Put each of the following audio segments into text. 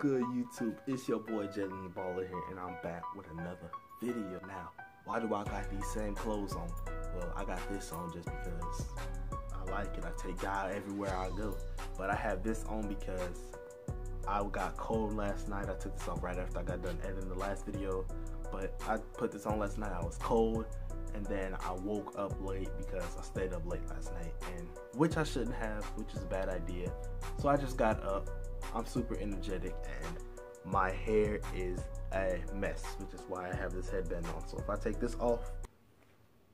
good, YouTube? It's your boy Jalen the Baller here, and I'm back with another video. Now, why do I got these same clothes on? Well, I got this on just because I like it. I take God everywhere I go. But I have this on because I got cold last night. I took this off right after I got done editing the last video. But I put this on last night. I was cold, and then I woke up late because I stayed up late last night, and which I shouldn't have, which is a bad idea. So I just got up. I'm super energetic, and my hair is a mess, which is why I have this headband on. So if I take this off,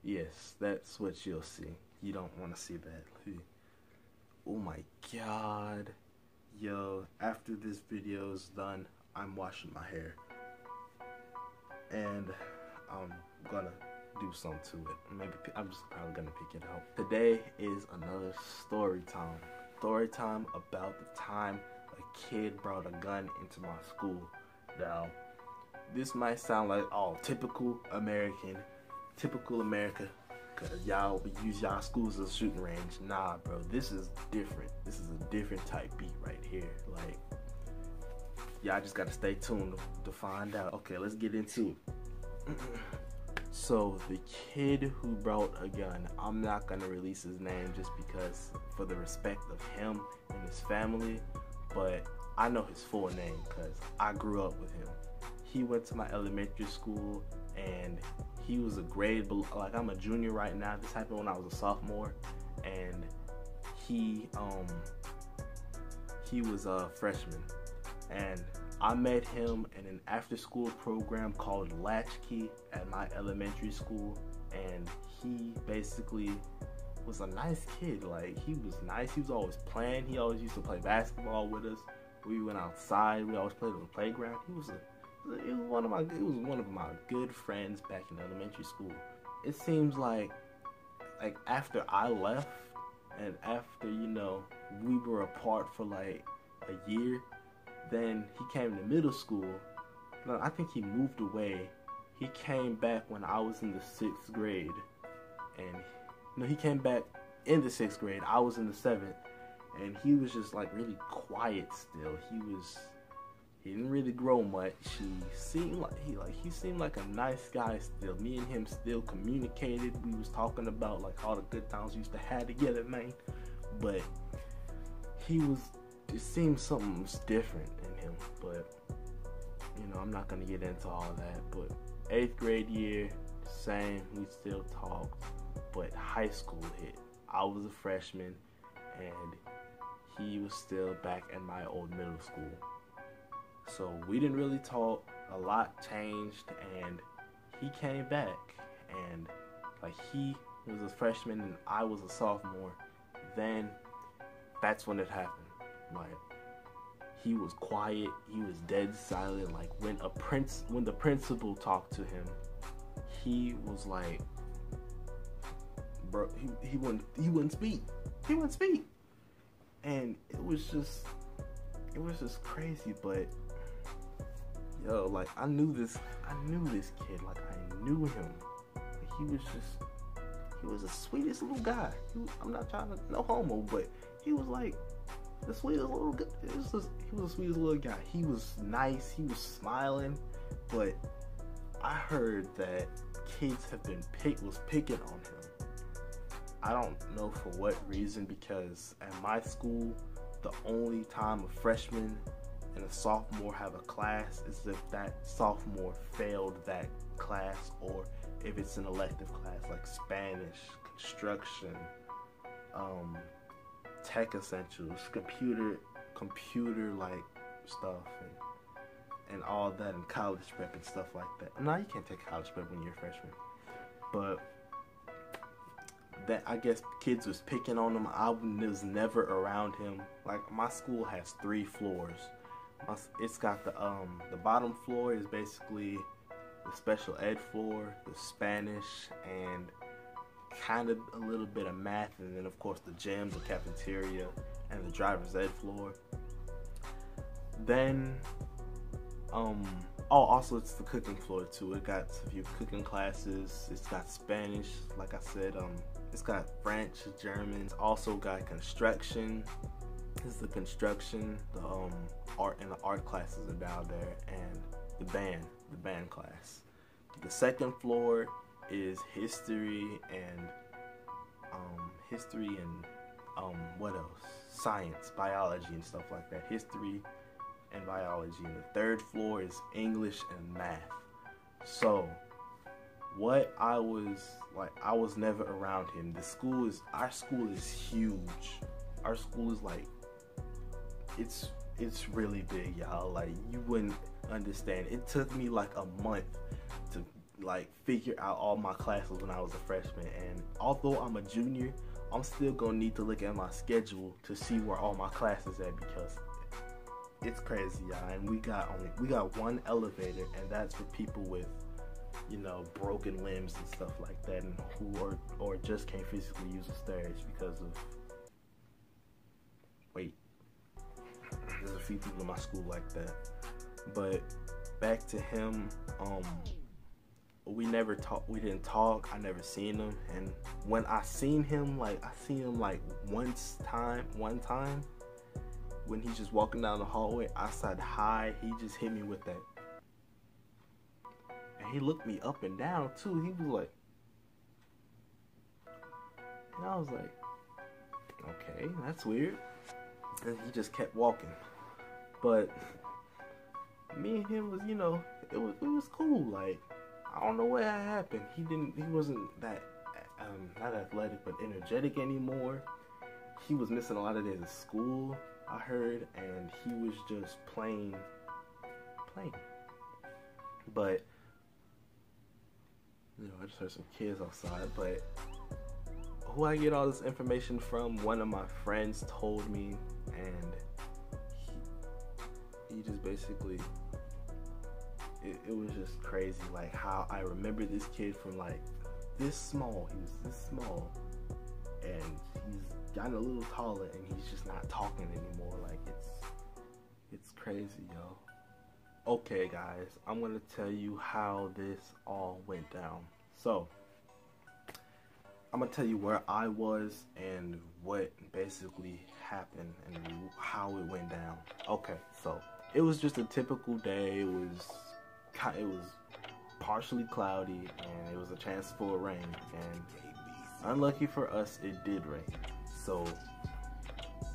yes, that's what you'll see. You don't want to see that. Oh my god. Yo, after this video is done, I'm washing my hair, and I'm gonna do something to it. Maybe I'm just probably gonna pick it out. Today is another story time. Story time about the time a kid brought a gun into my school. Now, this might sound like, oh, typical America, because y'all use y'all schools as a shooting range. Nah, bro, this is different. This is a different type beat right here. Like, y'all just gotta stay tuned to find out. Okay, let's get into it. So the kid who brought a gun, I'm not gonna release his name just because for the respect of him and his family, but I know his full name because I grew up with him. He went to my elementary school, and he was a grade below, like I'm a junior right now. This happened when I was a sophomore, and he was a freshman, and I met him in an after-school program called Latchkey at my elementary school, and he basically was a nice kid. Like, he was nice. He was always playing. He always used to play basketball with us. We went outside. We always played on the playground. He was one of my good friends back in elementary school. It seems like after I left, and after, you know, we were apart for like a year, then he came to middle school. No, I think he moved away. He came back when I was in the 6th grade. And no, he came back in the 6th grade. I was in the 7th. And he was just like really quiet still. He didn't really grow much. He seemed like a nice guy still. Me and him still communicated. We was talking about like all the good times we used to have together, man. But it seemed something was different in him, but you know, I'm not gonna get into all that. But 8th grade year, same, we still talked, but high school hit. I was a freshman, and he was still back at my old middle school. So we didn't really talk, a lot changed, and he came back, and like he was a freshman and I was a sophomore. Then that's when it happened. Like, he was quiet, he was dead silent. Like, when the principal talked to him, he was like, bro, he wouldn't speak. He wouldn't speak. And it was just crazy. But yo, like, I knew this kid. Like, I knew him. Like, he was the sweetest little guy. I'm not trying to, no homo, but he was like the sweetest little guy. He was the sweetest little guy. He was nice. He was smiling. But I heard that kids was picking on him. I don't know for what reason, because at my school, the only time a freshman and a sophomore have a class is if that sophomore failed that class, or if it's an elective class like Spanish, construction, tech essentials, computer like stuff, and all that, and college prep and stuff like that. No, you can't take college prep when you're a freshman. But that, I guess kids was picking on him. I was never around him. Like, my school has 3 floors. It's got the bottom floor is basically the special ed floor, the Spanish, and kind of a little bit of math, and then of course the gym, the cafeteria, and the driver's ed floor. Then also it's the cooking floor too. It got a few cooking classes. It's got Spanish, like I said. It's got French, German. It's also got construction, is the construction, the art, and the art classes are down there, and the band class. The second floor is history and what else? Science, biology, and stuff like that. History and biology. And the third floor is English and math. So what I was never around him. Our school is huge. Our school is like, it's really big, y'all. Like, you wouldn't understand. It took me like a month to like figure out all my classes when I was a freshman, and although I'm a junior, I'm still gonna need to look at my schedule to see where all my classes at, because it's crazy, y'all. And we got one elevator, and that's for people with, you know, broken limbs and stuff like that, and who or just can't physically use the stairs because of there's a few people in my school like that. But back to him, we didn't talk. I never seen him, and when I seen him like one time when he's just walking down the hallway. I said hi. He just hit me with that, and he looked me up and down too. He was like, and I was like, okay, that's weird. And he just kept walking. But me and him was, you know, it was cool. Like, I don't know what had happened. He wasn't that not athletic but energetic anymore. He was missing a lot of days of school, I heard, and he was just playing. But you know, I just heard some kids outside. But who I get all this information from, one of my friends told me, and he just basically, it was just crazy, like how I remember this kid from like this small. He was this small, and he's gotten a little taller, and he's just not talking anymore. Like, it's crazy, yo. Okay, guys, I'm gonna tell you how this all went down. So I'm gonna tell you where I was and what basically happened and how it went down. Okay, so it was just a typical day. It was partially cloudy, and it was a chance for rain, and unlucky for us, it did rain. So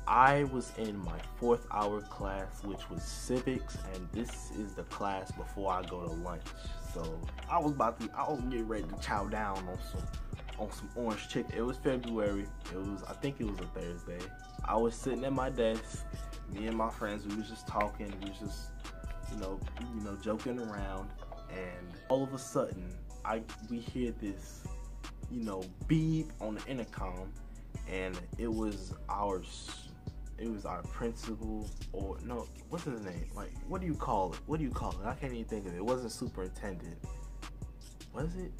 I was in my 4th hour class, which was civics, and this is the class before I go to lunch. So I was getting ready to chow down on some orange chicken. It was February. I think it was a Thursday. I was sitting at my desk. Me and my friends, we was just talking. We was just, you know, joking around. And all of a sudden, we hear this, you know, beep on the intercom, and it was our principal, or no, what's his name? Like, what do you call it? I can't even think of it. It wasn't superintendent. Was it?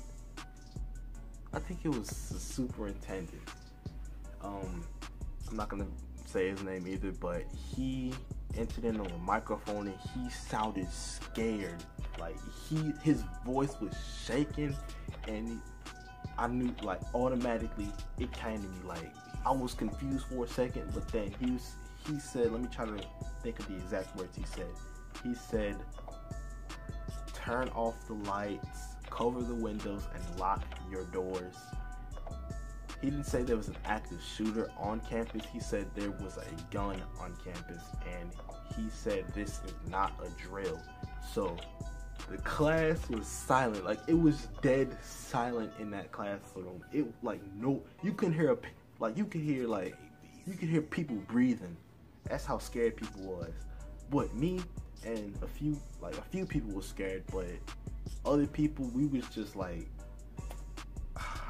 I think it was the superintendent. I'm not gonna say his name either, but he entered in on the microphone, and he sounded scared. Like, his voice was shaking, and I knew, like, automatically it came to me. Like, I was confused for a second, but then he said, let me try to think of the exact words he said. He said, turn off the lights, cover the windows, and lock your doors. He didn't say there was an active shooter on campus. He said there was a gun on campus, and he said this is not a drill. So the class was silent. Like, it was dead silent in that classroom. It, like, no, you couldn't hear you could hear people breathing. That's how scared people was. But me and a few people were scared, but other people, we was just like,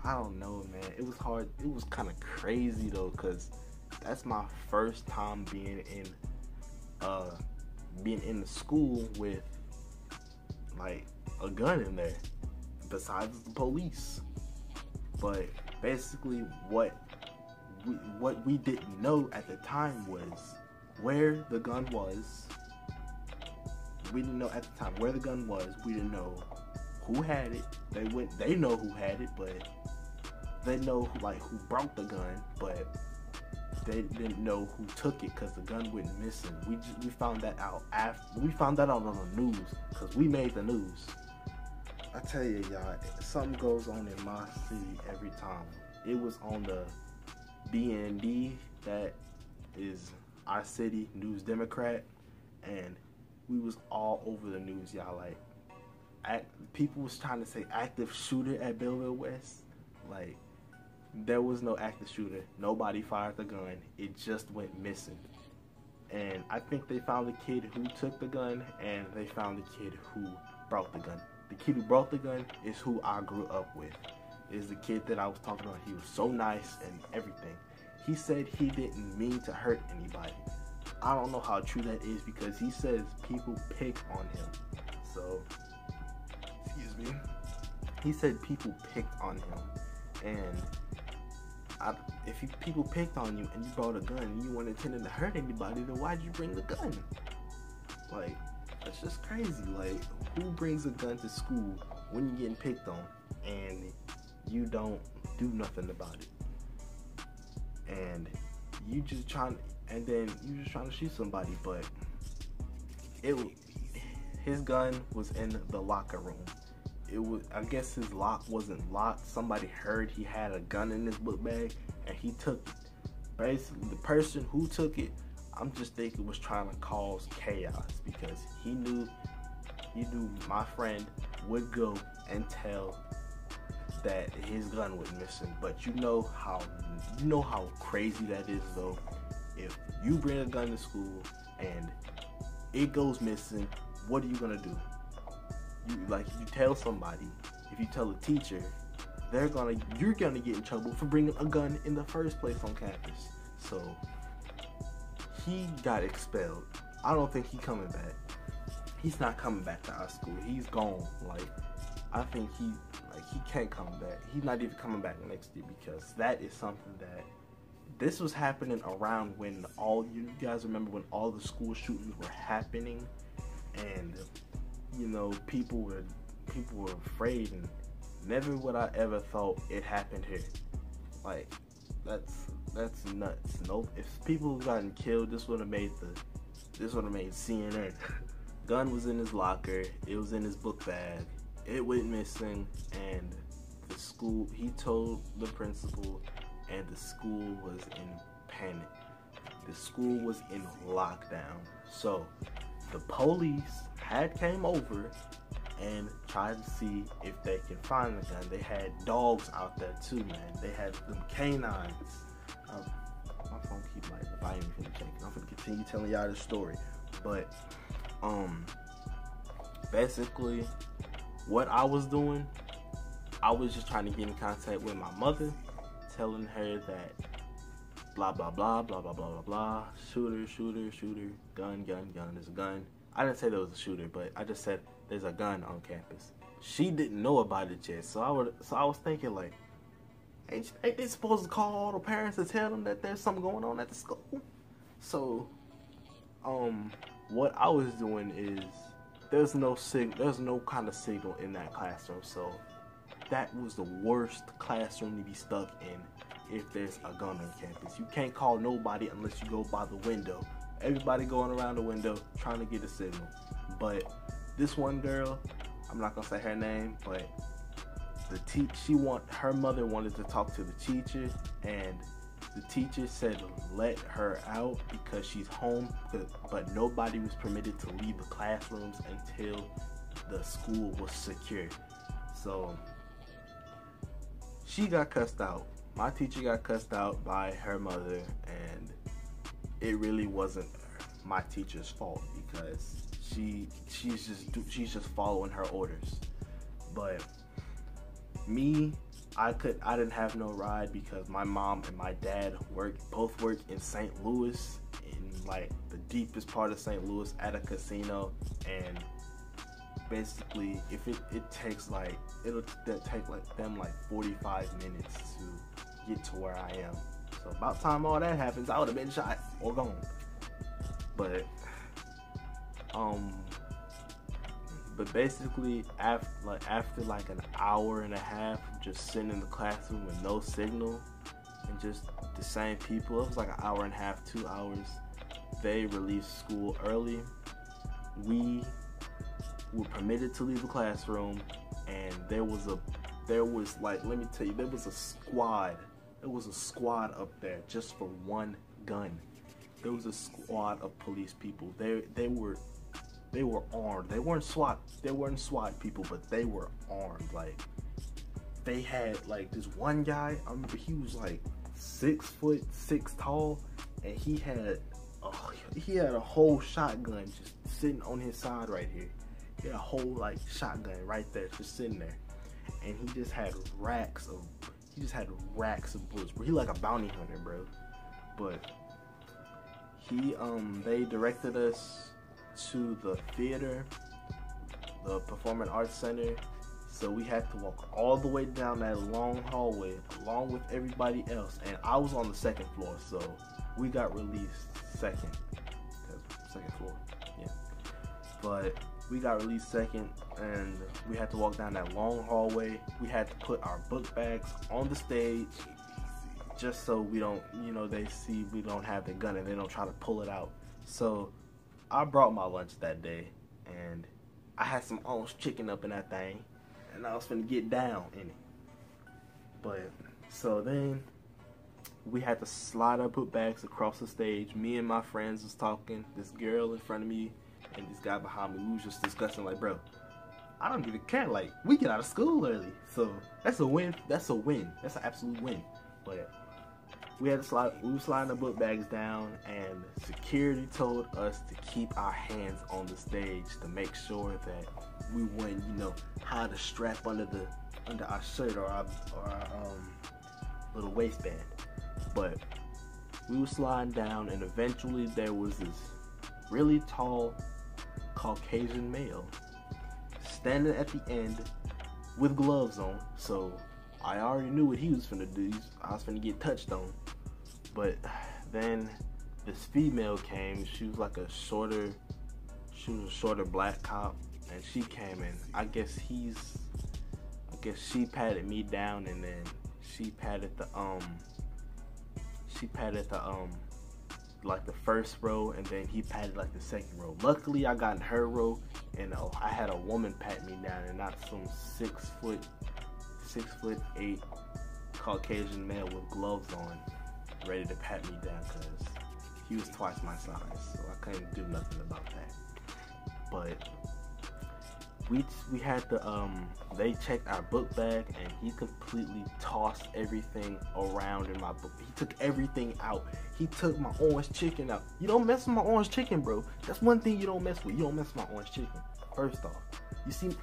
I don't know, man. It was hard. It was kind of crazy though, cause that's my first time being in the school with like a gun in there, besides the police. But basically, what we didn't know at the time was where the gun was. We didn't know at the time where the gun was. We didn't know who had it. They know who had it, but they know who brought the gun, but they didn't know who took it because the gun went missing. We found that out after we found that out on the news because we made the news. I tell you, y'all, something goes on in my city every time. It was on the BND, that is our city News Democrat, and we was all over the news, y'all. Like, people was trying to say active shooter at Belleville West. Like, there was no active shooter. Nobody fired the gun. It just went missing. And I think they found the kid who took the gun, and they found the kid who brought the gun. The kid who brought the gun is who I grew up with. Is the kid that I was talking about. He was so nice and everything. He said he didn't mean to hurt anybody. I don't know how true that is because he says people pick on him. So, excuse me. He said people picked on him. And if people picked on you and you brought a gun and you weren't intending to hurt anybody, then why'd you bring the gun? Like, that's just crazy. Like, who brings a gun to school when you're getting picked on and you don't do nothing about it? And you just trying to shoot somebody, but his gun was in the locker room. I guess his lock wasn't locked. Somebody heard he had a gun in his book bag and he took it. Basically, the person who took it, I'm just thinking, was trying to cause chaos because he knew my friend would go and tell that his gun was missing. But you know how crazy that is though. If you bring a gun to school and it goes missing, what are you gonna do? You tell somebody, if you tell a teacher, you're gonna get in trouble for bringing a gun in the first place on campus. So he got expelled. I don't think he's coming back. He's not coming back to our school. He's gone. Like, I think he can't come back. He's not even coming back next year because that is something that this was happening around when you guys remember when all the school shootings were happening, and people were afraid, and never would I ever thought it happened here. Like, that's nuts. Nope. If people gotten killed, this would have made CNN. Gun was in his locker. It was in his book bag. It went missing, and the school. He told the principal, and the school was in panic. The school was in lockdown. So the police had came over and tried to see if they can find the gun. They had dogs out there too, man. They had them canines. My phone keep like the volume finna check. I'm gonna continue telling y'all this story, but basically, what I was doing, I was just trying to get in contact with my mother, telling her that blah blah blah blah blah blah blah blah, shooter, gun, there's a gun. I didn't say there was a shooter, but I just said there's a gun on campus. She didn't know about it yet, so I was thinking like, ain't they supposed to call all the parents to tell them that there's something going on at the school? So, what I was doing is there's no kind of signal in that classroom, so that was the worst classroom to be stuck in if there's a gun on campus. You can't call nobody unless you go by the window. Everybody going around the window trying to get a signal. But this one girl, I'm not gonna say her name, but her mother wanted to talk to the teacher, and the teacher said let her out because she's home, but nobody was permitted to leave the classrooms until the school was secure. So she got cussed out. My teacher got cussed out by her mother, and it really wasn't my teacher's fault because she's just following her orders. But me, I didn't have no ride because my mom and my dad both work in St. Louis, in like the deepest part of St. Louis at a casino, and basically if it takes like it'll take like them like 45 minutes to get to where I am. So about time all that happens, I would have been shot or gone. But basically after like an hour and a half just sitting in the classroom with no signal and just the same people. It was like an hour and a half, 2 hours. They released school early. We were permitted to leave the classroom, and there was like, let me tell you, there was a squad. There was a squad up there just for one gun. There was a squad of police people. They were armed. They weren't SWAT people, but they were armed. Like, they had like this one guy, I remember he was like 6'6" tall, and he had a whole shotgun just sitting on his side right here. He had a whole like shotgun right there just sitting there, and he just had racks of bullets, bro. He like a bounty hunter, bro. But they directed us to the theater, the Performing Arts Center. So we had to walk all the way down that long hallway along with everybody else, and I was on the second floor, so we got released second floor, yeah. But we got released second, and we had to walk down that long hallway. We had to put our book bags on the stage just so we don't, they see we don't have the gun and they don't try to pull it out. So I brought my lunch that day, and I had some orange chicken up in that thing, and I was finna get down in it. But so then we had to slide our book bags across the stage. Me and my friends was talking. This girl in front of me and this guy behind me, we was just discussing like, bro, I don't even care. Like, we get out of school early, so that's a win. That's a win. That's an absolute win. But we had to slide. We were sliding the book bags down, and security told us to keep our hands on the stage to make sure that we wouldn't, hide a strap under our shirt or our little waistband. But we were sliding down, and eventually there was this really tall Caucasian male standing at the end with gloves on. So I already knew what he was finna do. I was finna get touched on. But then this female came. She was a shorter black cop, and she came in. I guess she patted me down, and then she patted the like the first row, and then he patted like the second row. Luckily I got in her row, and I had a woman pat me down, and not some 6'8" Caucasian male with gloves on ready to pat me down, because he was twice my size, so I couldn't do nothing about that. But we had to they checked our book bag, and he completely tossed everything around in my book. He took everything out. He took my orange chicken out. You don't mess with my orange chicken, bro. That's one thing you don't mess with. You don't mess with my orange chicken. First off, you see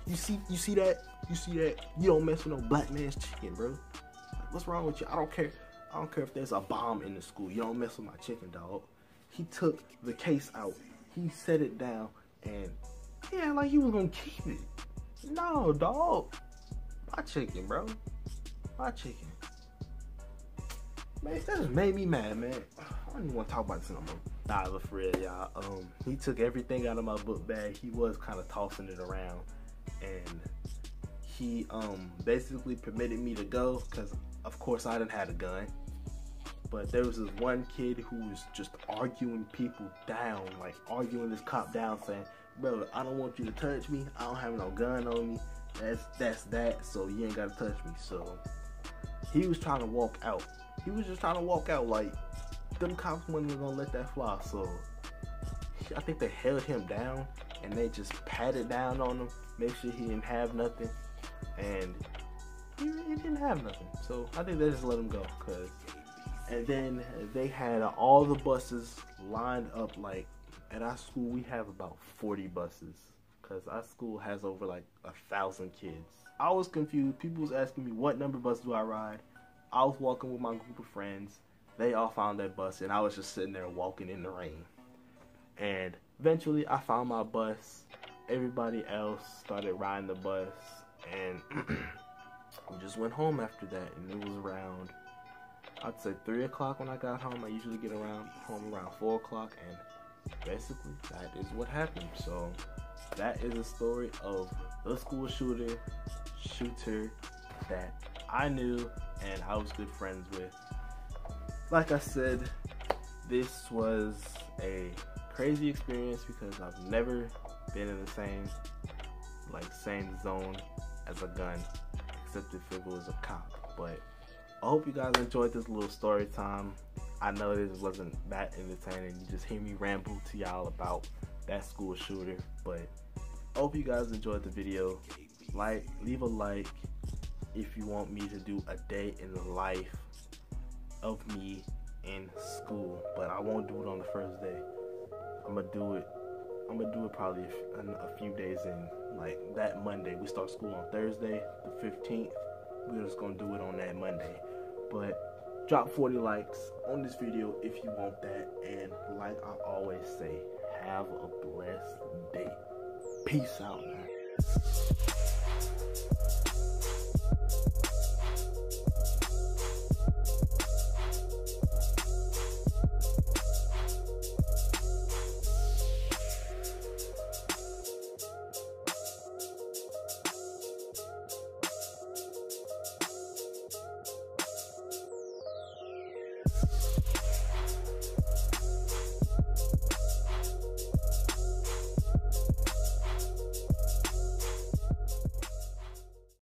that? You don't mess with no black man's chicken, bro. Like, what's wrong with you? I don't care if there's a bomb in the school. You don't mess with my chicken, dog. He took the case out. He set it down, and yeah, like he was gonna keep it. No, dog. My chicken, bro. My chicken. Man, that just made me mad, man. I don't even want to talk about this no more. Nah, but for real, y'all. He took everything out of my book bag. He was kind of tossing it around, and he basically permitted me to go, because of course I didn't have a gun. But there was this one kid who was just arguing people down, like arguing this cop down, saying, bro, I don't want you to touch me. I don't have no gun on me. That's that, so you ain't gotta touch me. So he was trying to walk out. He was just trying to walk out, like them cops weren't gonna let that fly. So I think they held him down, and they just patted down on him, make sure he didn't have nothing, and he didn't have nothing. So I think they just let him go, and then they had all the buses lined up. Like, at our school, we have about 40 buses, because our school has over like 1,000 kids. I was confused. People was asking me, what number bus do I ride? I was walking with my group of friends. They all found that bus, and I was just sitting there walking in the rain. And eventually, I found my bus. Everybody else started riding the bus, and we just went home after that. And it was around, I'd say 3 o'clock when I got home. I usually get home around 4 o'clock, and basically that is what happened. So that is a story of the school shooter that I knew and I was good friends with. like I said, this was a crazy experience because I've never been in the same zone as a gun, except if it was a cop. But I hope you guys enjoyed this little story time. I know this wasn't that entertaining. You just hear me ramble to y'all about that school shooter, but I hope you guys enjoyed the video. Leave a like if you want me to do a day in the life of me in school, but I won't do it on the first day. I'm gonna do it probably a few days in, like that Monday. We start school on Thursday, the 15th. We're just gonna do it on that Monday. But drop 40 likes on this video if you want that, and like I always say, have a blessed day. Peace out, man.